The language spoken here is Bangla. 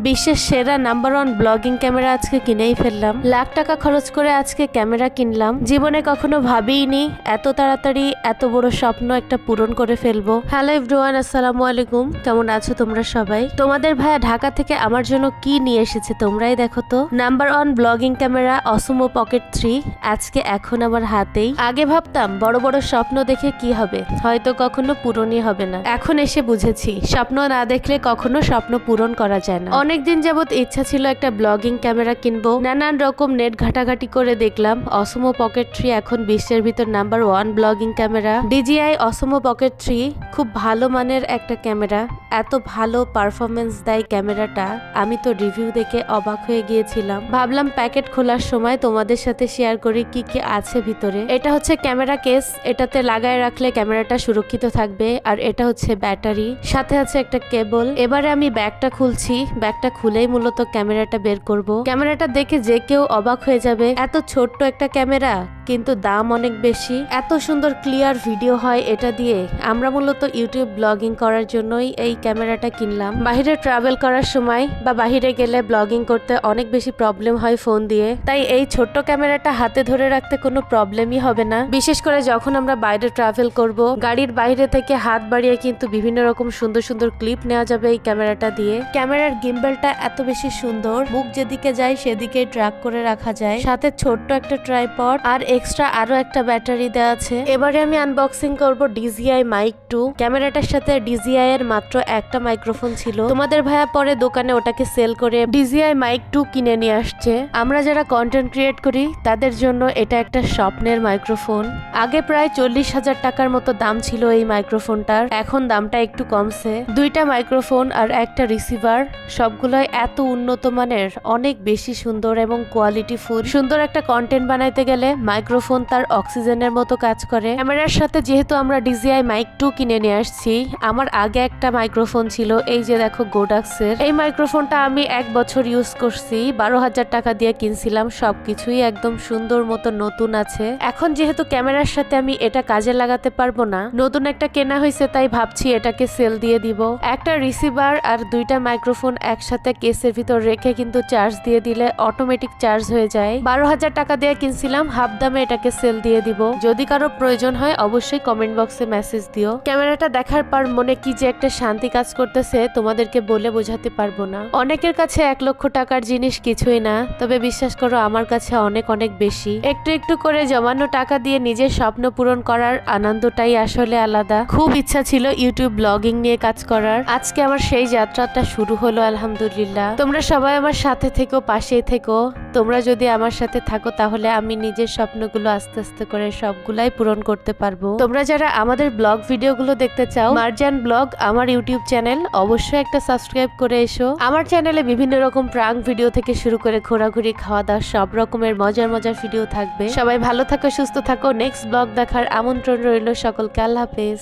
বিশ্বের সেরা নাম্বার 1 ব্লগিং ক্যামেরা আজকে কিনেই ফেললাম। লাখ টাকা খরচ করে আজকে ক্যামেরা কিনলাম। জীবনে কখনো ভাবিইনি এত তাড়াতাড়ি এত বড় স্বপ্ন একটা পূরণ করে ফেলবো। হ্যালো এভরিওয়ান, আসসালামু আলাইকুম। কেমন আছো তোমরা সবাই? তোমাদের ভাইয়া ঢাকা থেকে আমার জন্য কি নিয়ে এসেছে তোমরাই দেখো তো। নাম্বার 1 ব্লগিং ক্যামেরা অসমো পকেট 3 আজকে এখন আমার হাতেই। আগে ভাবতাম বড় বড় স্বপ্ন দেখে কি হবে, হয়তো কখনো পূরণই হবে না। এখন এসে বুঝেছি স্বপ্ন না দেখলে কখনো স্বপ্ন পূরণ করা যায় না। অনেকদিন যাবত ইচ্ছা ছিল একটা ব্লগিং ক্যামেরা কিনবো। নানান রকম নেট ঘাটাঘাটি করে দেখলাম অসমো পকেট 3 এখন বিশ্বের ভিতর number 1 blogging camera. DJI Osmo pocket 3 খুব ভালো মানের একটা ক্যামেরা। এত ভালো পারফরমেন্স দেয় ক্যামেরাটা, আমি তো রিভিউ দেখে অবাক হয়ে গিয়েছিলাম। ভাবলাম প্যাকেট খোলার সময় তোমাদের সাথে শেয়ার করি কি কি আছে ভিতরে। এটা হচ্ছে ক্যামেরা কেস, এটাতে লাগায় রাখলে ক্যামেরাটা সুরক্ষিত থাকবে। আর এটা হচ্ছে ব্যাটারি, সাথে আছে একটা কেবল। এবারে আমি ব্যাগটা খুলছি। ব্যাগটা খুলেই মূলত ক্যামেরাটা বের করব। ক্যামেরাটা দেখে যে কেউ অবাক হয়ে যাবে, এত ছোট্ট একটা ক্যামেরা কিন্তু দাম অনেক বেশি। এত সুন্দর ক্লিয়ার ভিডিও হয় এটা দিয়ে। আমরা মূলত ইউটিউব ব্লগিং করার জন্যই এই ক্যামেরাটা কিনলাম। বাহিরে ট্রাভেল করার সময় বা বাহিরে গেলে ব্লগিং করতে অনেক বেশি প্রবলেম হয় ফোন দিয়ে, তাই এই ছোট্ট ক্যামেরাটা হাতে ধরে রাখতে কোনো প্রবলেমই হবে না। বিশেষ করে যখন আমরা বাইরে ট্রাভেল করব, গাড়ির বাইরে থেকে হাত বাড়িয়ে কিন্তু বিভিন্ন রকম সুন্দর সুন্দর ক্লিপ নেওয়া যাবে এই ক্যামেরাটা দিয়ে। ক্যামেরার গিম্বলটা এত বেশি সুন্দর, মুখ যেদিকে যায় সেদিকে ট্র্যাক করে রাখা যায়। সাথে ছোট্ট একটা ট্রাইপড আর এক্সট্রা আরো একটা ব্যাটারি দেওয়া আছে। এবারে আমি আনবক্সিং করব DJI Mic 2। ক্যামেরাটার সাথে DJI এর মাত্র একটা মাইক্রোফোন ছিল। তোমাদের ভাইয়া পরে দোকানে ওটাকে সেল করে DJI Mic 2 কিনে নিয়ে আসছে। আমরা যারা কন্টেন্ট ক্রিয়েট করি তাদের জন্য এটা একটা স্বপ্নের মাইক্রোফোন। আগে প্রায় 40,000 টাকার মতো দাম ছিল এই মাইক্রোফোনটার, এখন দামটা একটু কমছে। দুইটা মাইক্রোফোন আর একটা রিসিভার, সবগুলোই এত উন্নত মানের, অনেক বেশি সুন্দর এবং কোয়ালিটিফুল। সুন্দর একটা কন্টেন্ট বানাইতে গেলে মাইক্রোফোন তার অক্সিজেনের মতো কাজ করে। ক্যামেরার সাথে যেহেতু আমরা DJI Mic 2 কিনে নিয়ে আসছি, আমার আগে একটা মাইক্রোফোন ছিল, এই যে দেখো গোডাক্সের। এই মাইক্রোফোনটা আমি 1 বছর ইউজ করছি, 12,000 টাকা দিয়ে কিনছিলাম। সবকিছুই একদম সুন্দর মতো নতুন আছে। এখন যেহেতু ক্যামেরার সাথে আমি এটা কাজে লাগাতে পারবো না, নতুন একটা কেনা হয়েছে, তাই ভাবছি এটাকে সেল দিয়ে দিব। একটা রিসিভার আর দুইটা মাইক্রোফোন একসাথে কেসের ভিতর রেখে কিন্তু চার্জ দিয়ে দিলে অটোমেটিক চার্জ হয়ে যায়। 12,000 টাকা দিয়ে কিনছিলাম, হাফ দামে এটাকে সেল দিয়ে দিব। যদি কারো প্রয়োজন হয় অবশ্যই কমেন্ট বক্সে মেসেজ দিও। ক্যামেরাটা দেখার পর মনে কি যে একটা শান্তি কাজ করতেছে, তোমাদেরকে বলে বোঝাতে পারবো না। অনেকের কাছে 1 লক্ষ টাকার জিনিস কিছুই না, তবে বিশ্বাস করো আমার কাছে অনেক অনেক বেশি। একটু একটু করে জমানো টাকা দিয়ে নিজের স্বপ্ন পূরণ করার আনন্দটাই আসলে আলাদা। খুব ইচ্ছা ছিল ইউটিউব ব্লগিং নিয়ে কাজ করার। আজকে আমার সেই যাত্রাটা শুরু হলো আলহামদুলিল্লাহ। তোমরা সবাই আমার সাথে থেকো, পাশেই থেকো। তোমরা যদি আমার সাথে থাকো তাহলে আমি নিজের স্বপ্নগুলো আস্তে আস্তে করে সবগুলাই পূরণ করতে পারবো। তোমরা যারা আমাদের ব্লগ ভিডিওগুলো দেখতে চাও, মার্জান ব্লগ আমার ইউটিউব চ্যানেল, অবশ্যই একটা সাবস্ক্রাইব করে এসো। আমার চ্যানেলে বিভিন্ন রকম প্রাঙ্ক ভিডিও থেকে শুরু করে ঘোরাঘুরি, খাওয়া দাওয়া, সব রকমের মজার মজার ভিডিও থাকবে। সবাই ভালো থাকো, সুস্থ থাকো। নেক্সট ব্লগ দেখার আমন্ত্রণ রইল সকলকে। আল্লাহ হাফেজ।